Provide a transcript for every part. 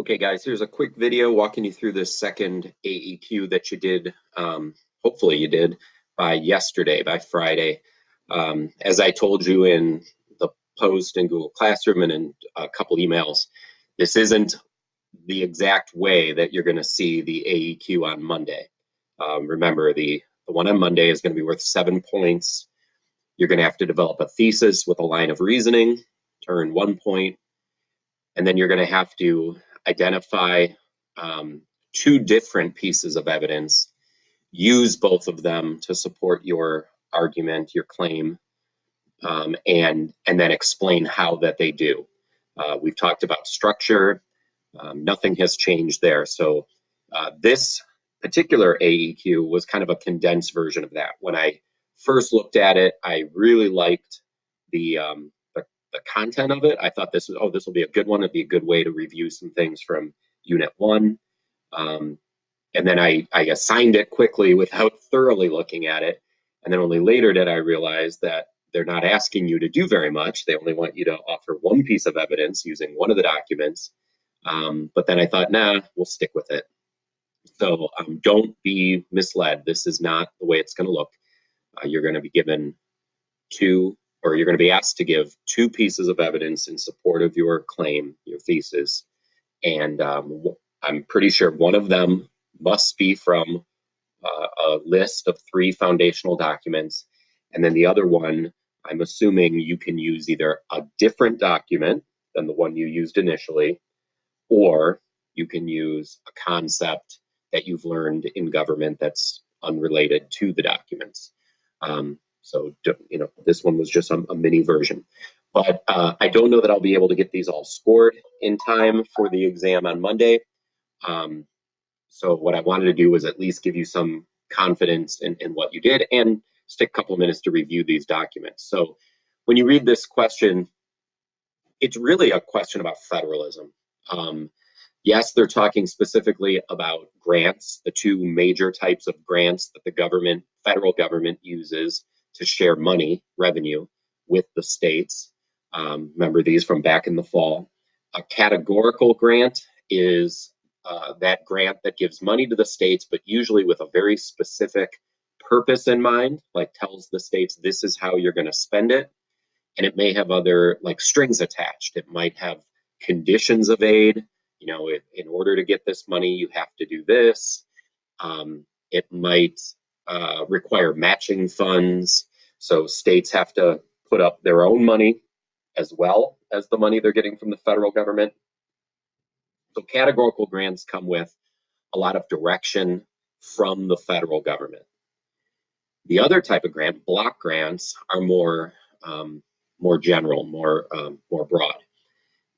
Okay, guys, here's a quick video walking you through this second AEQ that you did, hopefully you did, by yesterday, by Friday. As I told you in the post in Google Classroom and in a couple emails, this isn't the exact way that you're going to see the AEQ on Monday. Remember, the one on Monday is going to be worth 7 points. You're going to have to develop a thesis with a line of reasoning to earn 1 point. And then you're going to have to identify two different pieces of evidence, use both of them to support your argument, your claim, and then explain how that they do. We've talked about structure. Nothing has changed there. So this particular AEQ was kind of a condensed version of that. When I first looked at it, I really liked the content of it. I thought this will be a good one. It'd be a good way to review some things from Unit 1. And then I assigned it quickly without thoroughly looking at it. And then only later did I realize that they're not asking you to do very much. They only want you to offer one piece of evidence using one of the documents. But then I thought, nah, we'll stick with it. So don't be misled. This is not the way it's going to look. You're going to be given you're going to be asked to give two pieces of evidence in support of your claim, your thesis. And I'm pretty sure one of them must be from a list of 3 foundational documents. And then the other one, I'm assuming you can use either a different document than the one you used initially, or you can use a concept that you've learned in government that's unrelated to the documents. So, this one was just a mini version. But I don't know that I'll be able to get these all scored in time for the exam on Monday. So what I wanted to do was at least give you some confidence in what you did and just take a couple of minutes to review these documents. So when you read this question, it's really a question about federalism. Yes, they're talking specifically about grants, the 2 major types of grants that the federal government uses to share money, revenue, with the states. Remember these from back in the fall. A categorical grant is that grant that gives money to the states, but usually with a very specific purpose in mind, like tells the states this is how you're going to spend it. And it may have other strings attached. It might have conditions of aid. In order to get this money, you have to do this. It might require matching funds. So states have to put up their own money as well as the money they're getting from the federal government. So categorical grants come with a lot of direction from the federal government. The other type of grant, block grants, are more general, more broad.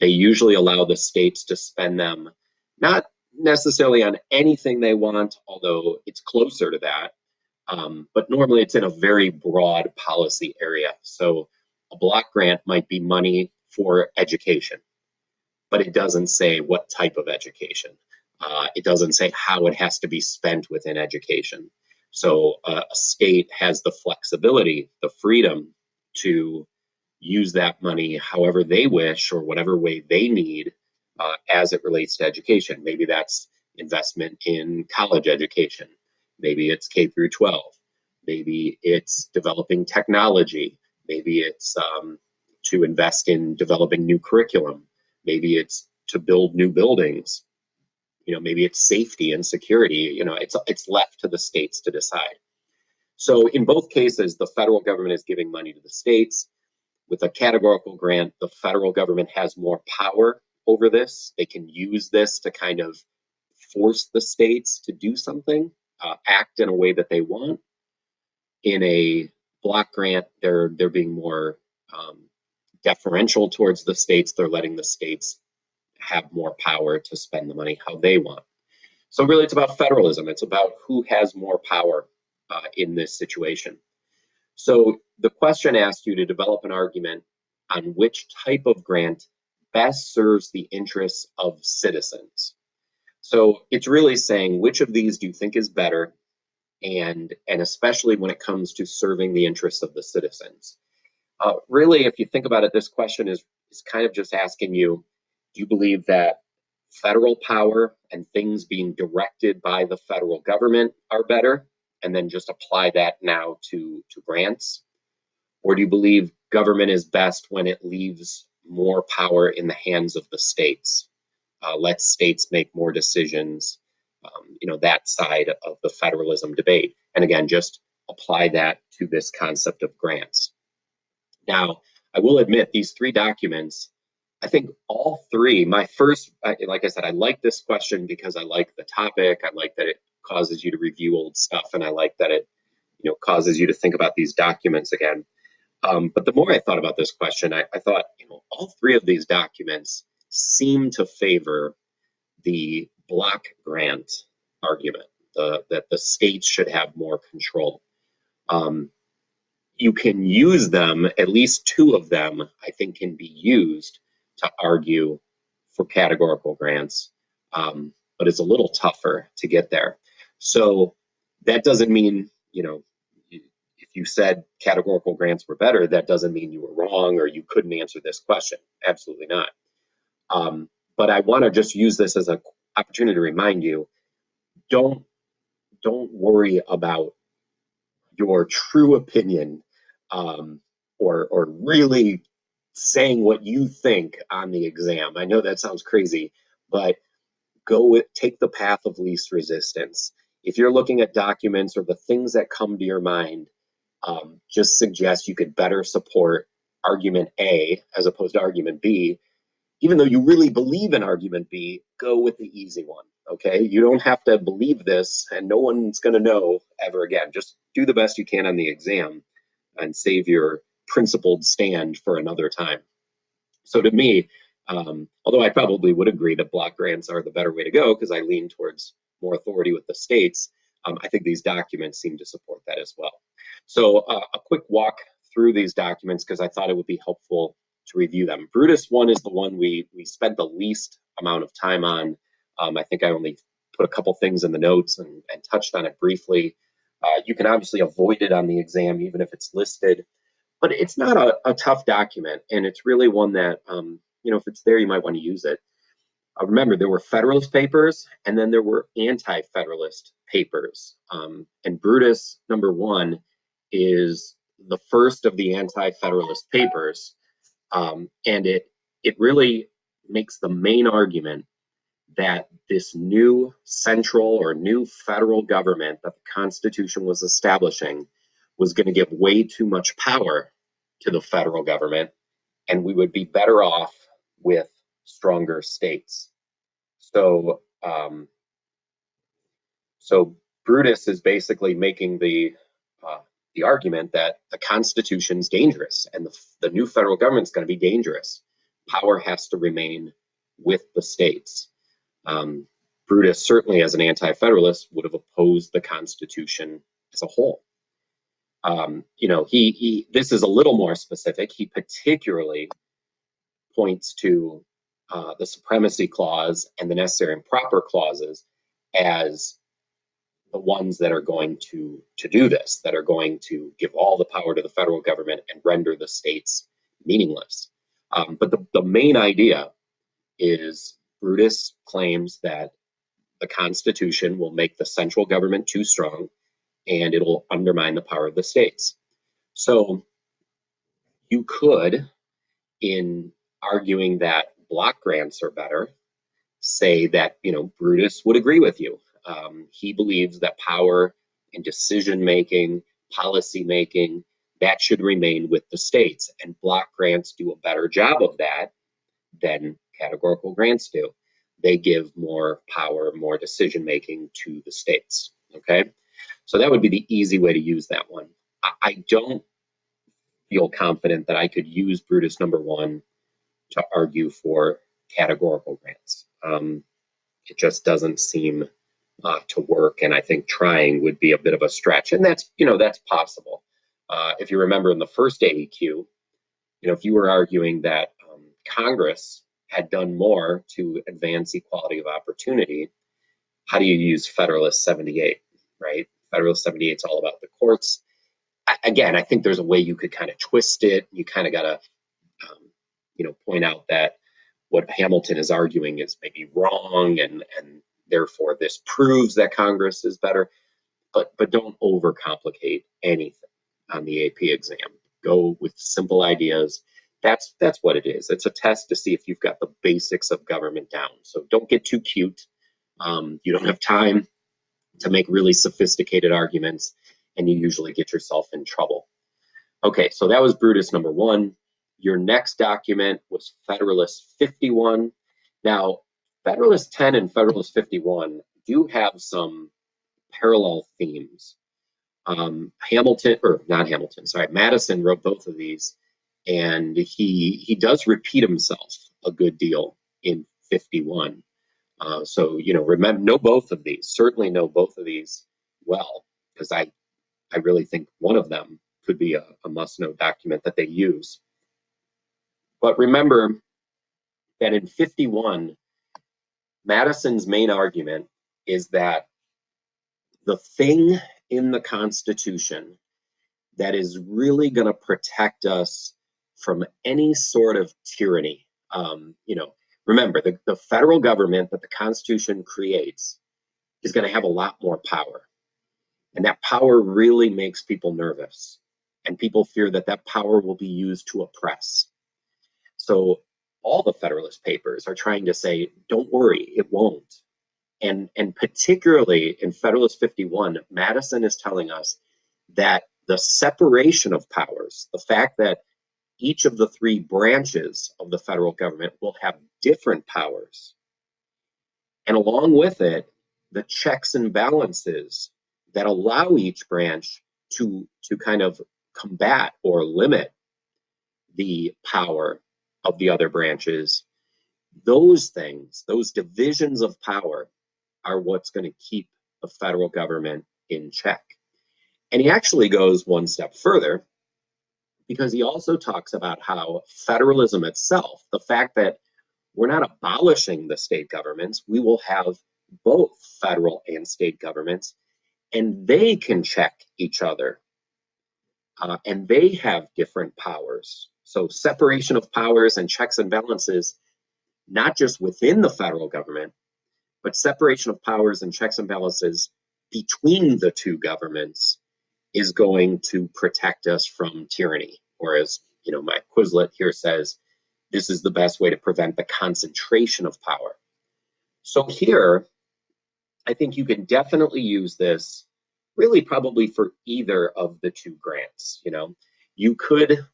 They usually allow the states to spend them not necessarily on anything they want, although it's closer to that. But normally it's in a very broad policy area. So a block grant might be money for education, but it doesn't say what type of education. It doesn't say how it has to be spent within education. So a state has the flexibility, the freedom to use that money however they wish or whatever way they need as it relates to education. Maybe that's investment in college education. Maybe it's K through 12. Maybe it's developing technology. Maybe it's to invest in developing new curriculum. Maybe it's to build new buildings. Maybe it's safety and security. It's left to the states to decide. So in both cases, the federal government is giving money to the states. With a categorical grant, the federal government has more power over this. They can use this to kind of force the states to do something, act in a way that they want. In a block grant, they're being more deferential towards the states. They're letting the states have more power to spend the money how they want. So really, it's about federalism. It's about who has more power in this situation. So the question asked you to develop an argument on which type of grant best serves the interests of citizens. So it's really saying which of these do you think is better, and especially when it comes to serving the interests of the citizens. Really, if you think about it, this question is kind of just asking you, do you believe that federal power and things being directed by the federal government are better, and then just apply that now to grants? Or do you believe government is best when it leaves more power in the hands of the states? Let states make more decisions, that side of the federalism debate. And again, just apply that to this concept of grants. Now, I will admit these three documents, I think all three, like I said, I like this question because I like the topic. I like that it causes you to review old stuff, and I like that it causes you to think about these documents again. But the more I thought about this question, I thought, all three of these documents seem to favor the block grant argument, that the states should have more control. You can use them, at least two of them, I think, can be used to argue for categorical grants, but it's a little tougher to get there. So that doesn't mean, if you said categorical grants were better, that doesn't mean you were wrong or you couldn't answer this question. Absolutely not. But I want to just use this as an opportunity to remind you, don't worry about your true opinion, or really saying what you think on the exam. I know that sounds crazy, but take the path of least resistance. If you're looking at documents or the things that come to your mind, just suggest you could better support argument A as opposed to argument B. Even though you really believe in argument B, go with the easy one, okay? You don't have to believe this, and no one's going to know ever again. Just do the best you can on the exam and save your principled stand for another time. So to me, although I probably would agree that block grants are the better way to go because I lean towards more authority with the states, I think these documents seem to support that as well. So a quick walk through these documents because I thought it would be helpful to review them. Brutus 1 is the one we spent the least amount of time on. I think I only put a couple things in the notes and touched on it briefly. You can obviously avoid it on the exam even if it's listed, but it's not a tough document, and it's really one that, if it's there, you might want to use it. Remember, there were Federalist papers, and then there were anti-Federalist papers. And Brutus number 1 is the first of the anti-Federalist papers, and it really makes the main argument that this new central or new federal government that the Constitution was establishing was going to give way too much power to the federal government, and we would be better off with stronger states. So, Brutus is basically making the argument that the Constitution's dangerous and the new federal government's going to be dangerous. Power has to remain with the states. Brutus, certainly as an anti-federalist, would have opposed the Constitution as a whole. This is a little more specific. He particularly points to the supremacy clause and the necessary and proper clauses as the ones that are going to do this, that are going to give all the power to the federal government and render the states meaningless. But the main idea is Brutus claims that the Constitution will make the central government too strong and it'll undermine the power of the states. So you could, in arguing that block grants are better, say that Brutus would agree with you. He believes that power and decision making, policy making, that should remain with the states, and block grants do a better job of that than categorical grants do. They give more power, more decision making to the states. Okay, so that would be the easy way to use that one. I don't feel confident that I could use Brutus number 1 to argue for categorical grants. It just doesn't seem to work, and I think trying would be a bit of a stretch, and that's possible. If you remember in the first AEQ, if you were arguing that Congress had done more to advance equality of opportunity, how do you use Federalist 78, right? Federalist 78 is all about the courts. Again, I think there's a way you could kind of twist it. You kind of got to, point out that, what Hamilton is arguing is maybe wrong, and therefore this proves that Congress is better. But don't overcomplicate anything on the AP exam. Go with simple ideas. That's what it is. It's a test to see if you've got the basics of government down. So don't get too cute. You don't have time to make really sophisticated arguments, and you usually get yourself in trouble. Okay, so that was Brutus number 1. Your next document was Federalist 51. Now, Federalist 10 and Federalist 51 do have some parallel themes. Madison wrote both of these, and he does repeat himself a good deal in 51. So, know both of these. Certainly know both of these well, because I really think one of them could be a must-know document that they use. But remember that in 51, Madison's main argument is that the thing in the Constitution that is really going to protect us from any sort of tyranny. Remember, the federal government that the Constitution creates is going to have a lot more power. And that power really makes people nervous. And people fear that that power will be used to oppress. So all the Federalist Papers are trying to say, don't worry, it won't. And particularly in Federalist 51, Madison is telling us that the separation of powers, the fact that each of the 3 branches of the federal government will have different powers, and along with it, the checks and balances that allow each branch to kind of combat or limit the power of the other branches, those things, those divisions of power, are what's going to keep the federal government in check. And he actually goes one step further, because he also talks about how federalism itself, the fact that we're not abolishing the state governments, we will have both federal and state governments, and they can check each other. And they have different powers. So separation of powers and checks and balances, not just within the federal government, but separation of powers and checks and balances between the 2 governments is going to protect us from tyranny. Or as my Quizlet here says, this is the best way to prevent the concentration of power. So here, I think you can definitely use this really probably for either of the 2 grants. You could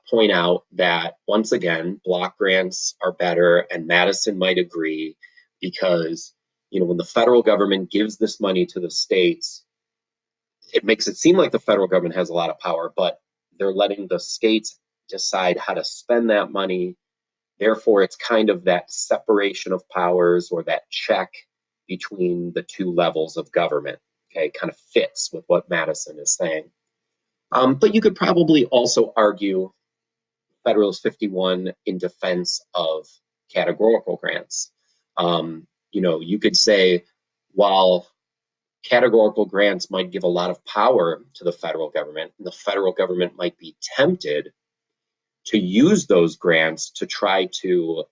point out that, once again, block grants are better, and Madison might agree, because when the federal government gives this money to the states, it makes it seem like the federal government has a lot of power, but they're letting the states decide how to spend that money. Therefore, it's kind of that separation of powers, or that check between the 2 levels of government. Okay, kind of fits with what Madison is saying. But you could probably also argue Federalist 51 in defense of categorical grants. You could say, while categorical grants might give a lot of power to the federal government, and the federal government might be tempted to use those grants to try to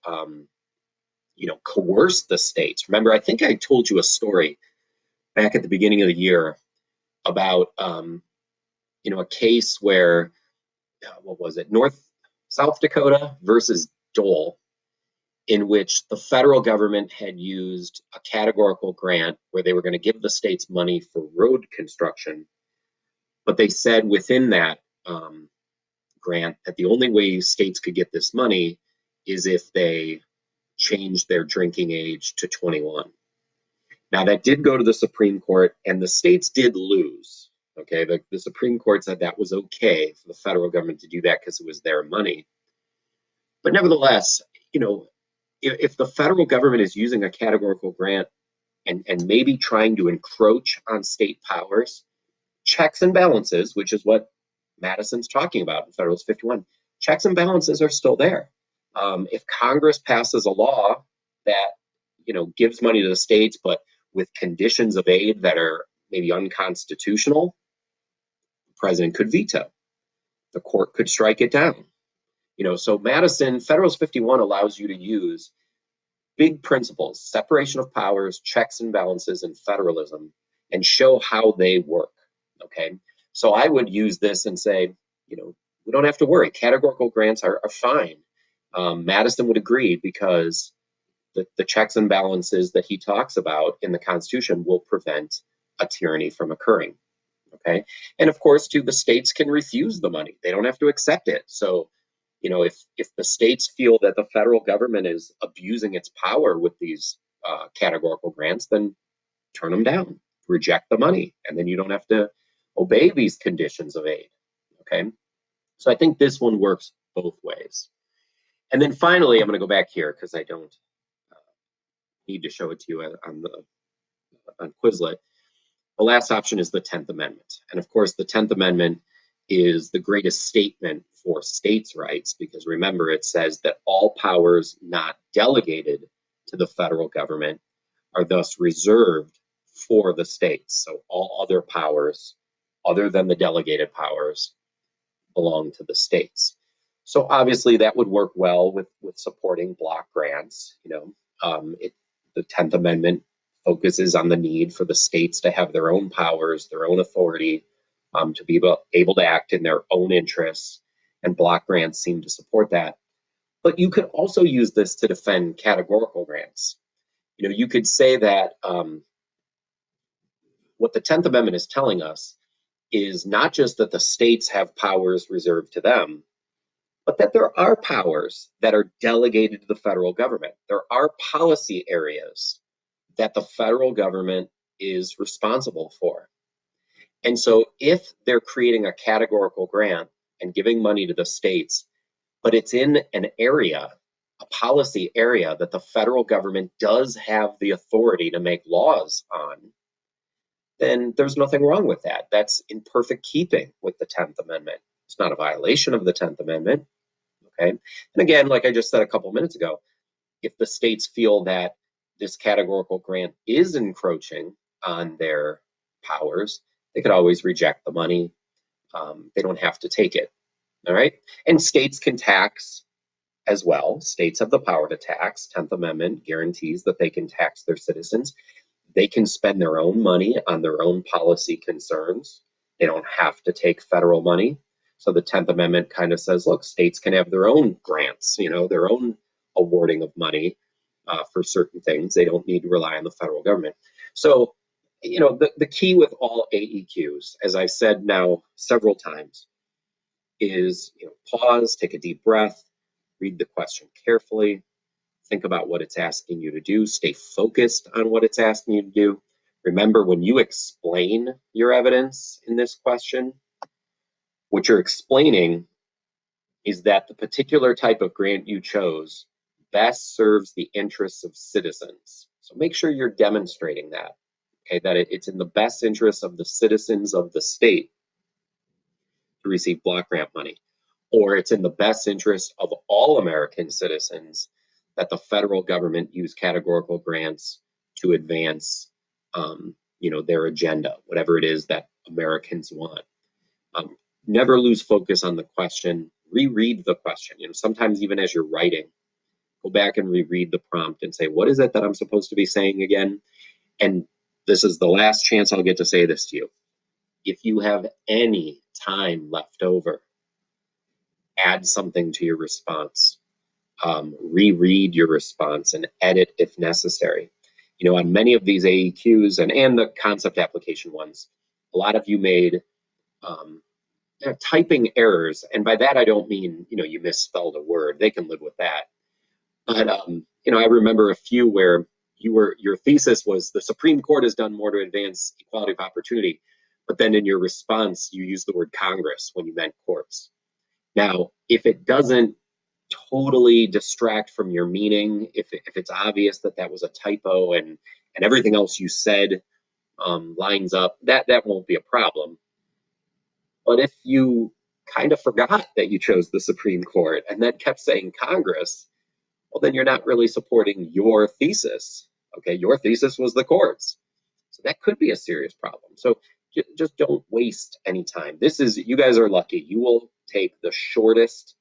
coerce the states. Remember, I think I told you a story back at the beginning of the year about a case where what was it, South Dakota versus Dole, in which the federal government had used a categorical grant where they were going to give the states money for road construction, but they said within that grant that the only way states could get this money is if they changed their drinking age to 21. Now, that did go to the Supreme Court, and the states did lose. Okay, the Supreme Court said that was okay for the federal government to do that because it was their money. But nevertheless, if the federal government is using a categorical grant and maybe trying to encroach on state powers, checks and balances, which is what Madison's talking about in Federalist 51, checks and balances are still there. If Congress passes a law that gives money to the states, but with conditions of aid that are maybe unconstitutional, the president could veto. The court could strike it down. So Madison, Federalist 51 allows you to use big principles, separation of powers, checks and balances, and federalism, and show how they work, okay? So I would use this and say, we don't have to worry. Categorical grants are fine. Madison would agree because the checks and balances that he talks about in the Constitution will prevent a tyranny from occurring, okay? And of course, too, the states can refuse the money. They don't have to accept it. So if the states feel that the federal government is abusing its power with these categorical grants, then turn them down, reject the money, and then you don't have to obey these conditions of aid. Okay, so I think this one works both ways. And then finally, I'm going to go back here because I don't need to show it to you on Quizlet. The last option is the 10th Amendment. And of course, the 10th Amendment is the greatest statement for states' rights because remember, it says that all powers not delegated to the federal government are thus reserved for the states. So all other powers, other than the delegated powers, belong to the states. So obviously that would work well with supporting block grants. The 10th Amendment focuses on the need for the states to have their own powers, their own authority, to be able to act in their own interests, and block grants seem to support that. But you could also use this to defend categorical grants. You could say that what the 10th Amendment is telling us is not just that the states have powers reserved to them, but that there are powers that are delegated to the federal government. There are policy areas that the federal government is responsible for. And so if they're creating a categorical grant and giving money to the states, but it's in an area, a policy area that the federal government does have the authority to make laws on, then there's nothing wrong with that. That's in perfect keeping with the 10th Amendment. It's not a violation of the 10th Amendment. Okay. And again, like I just said a couple minutes ago, if the states feel that this categorical grant is encroaching on their powers, they could always reject the money. They don't have to take it. All right. And states can tax as well. States have the power to tax. 10th Amendment guarantees that they can tax their citizens. They can spend their own money on their own policy concerns. They don't have to take federal money. So the 10th Amendment kind of says, look, states can have their own grants, their own awarding of money for certain things. They don't need to rely on the federal government. So, the key with all AEQs, as I've said now several times, is pause, take a deep breath, read the question carefully, think about what it's asking you to do, stay focused on what it's asking you to do. Remember, when you explain your evidence in this question, what you're explaining is that the particular type of grant you chose best serves the interests of citizens. So make sure you're demonstrating that, okay, that it's in the best interests of the citizens of the state to receive block grant money, or it's in the best interest of all American citizens that the federal government use categorical grants to advance, their agenda, whatever it is that Americans want. Never lose focus on the question. Reread the question. Sometimes even as you're writing, go back and reread the prompt and say, what is it that I'm supposed to be saying again? And this is the last chance I'll get to say this to you. If you have any time left over, add something to your response. Reread your response and edit if necessary. On many of these AEQs and the concept application ones, a lot of you made typing errors. And by that, I don't mean, you misspelled a word. They can live with that. But, I remember a few where your thesis was the Supreme Court has done more to advance equality of opportunity. But then in your response, you used the word Congress when you meant courts. Now, if it doesn't totally distract from your meaning, if it's obvious that that was a typo and everything else you said lines up, that won't be a problem. But if you kind of forgot that you chose the Supreme Court and then kept saying Congress, well, then you're not really supporting your thesis. Okay, your thesis was the courts. So that could be a serious problem. So just don't waste any time. You guys are lucky. You will take the shortest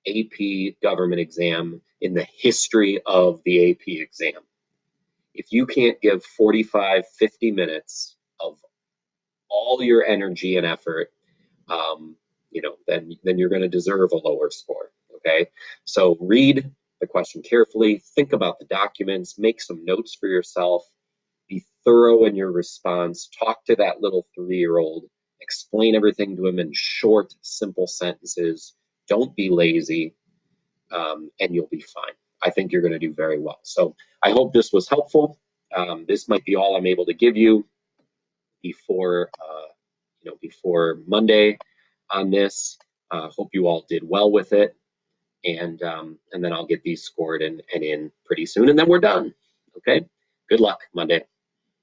AP government exam in the history of the AP exam. If you can't give 45, 50 minutes of all your energy and effort, then you're going to deserve a lower score. Okay, so read the question carefully, think about the documents, make some notes for yourself, be thorough in your response, talk to that little 3-year-old, explain everything to him in short, simple sentences. Don't be lazy, and you'll be fine. I think you're going to do very well. So I hope this was helpful. This might be all I'm able to give you before before Monday on this. Hope you all did well with it, and then I'll get these scored and in pretty soon, and then we're done. Okay. Good luck Monday.